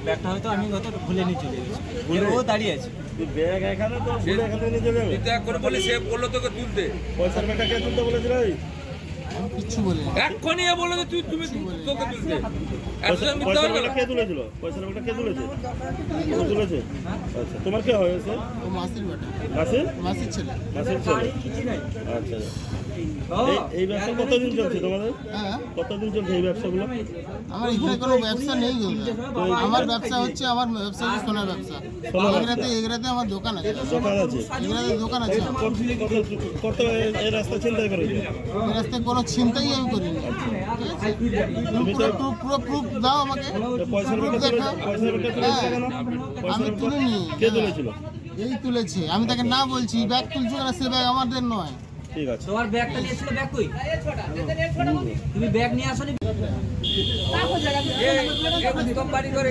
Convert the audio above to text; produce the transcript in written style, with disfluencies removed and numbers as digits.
ব্যাগটা হয়তো আমি হয়তো ভুলে নিয়ে চলে গেছি, ও দাঁড়িয়ে আছে। ব্যাগ এখানে তো ভুলে এখানে নিয়ে চলে যাবে। ত্যাগ করে বলে সে বললো তোকে তুলতে, পয়সার ব্যাগটা কে তুলতে বলেছিল? কিচ্ছু বলি এক্ষুনি এ বললো যে তুমি তোকে তুলতে। একজন মিথ্যা পয়সার বলবে না। ব্যাগটা কে তুলেছিল? পয়সার ব্যাগটা কে তুলেছে? ও তুলেছে। আচ্ছা, তোমার কে হয়েছে? ও মাসির বেটা, মাসির? মাসির ছেলে। মাসির ছেলে। আচ্ছা, এই ব্যবসা কতদিন চলছে তোমাদের? হ্যাঁ, কতদিন চলছে এই ব্যবসাগুলো? আমার এখানে কোনো ব্যবসা নেই দাদা। আমার ব্যবসা হচ্ছে সোনার ব্যবসা। এগরাতে আমার দোকান আছে। দোকান আছে? এগরাতে দোকান আছে আমার। কত এই রাস্তা চিন্তাই করেছো? এই রাস্তায় কোনো চিন্তাই আমি করিনি। তুমি পুরো প্রুফ দাও আমাকে। পয়সার প্রুফ ব্যাগটা দেখাও। পয়সার ব্যাগটা তুলেছে কেন? আমি তুলিনি। কে তুলেছিল? এই তুলেছে, আমি তাকে না বলছি ব্যাগ তুলছো কেন, সে ব্যাগ আমাদের নয়। ঠিক আছে। তোমার ব্যাগটা নিয়েছিল, ব্যাগ কই? তুমি ব্যাগ নিয়ে আসনি। এ কোম্পানি করে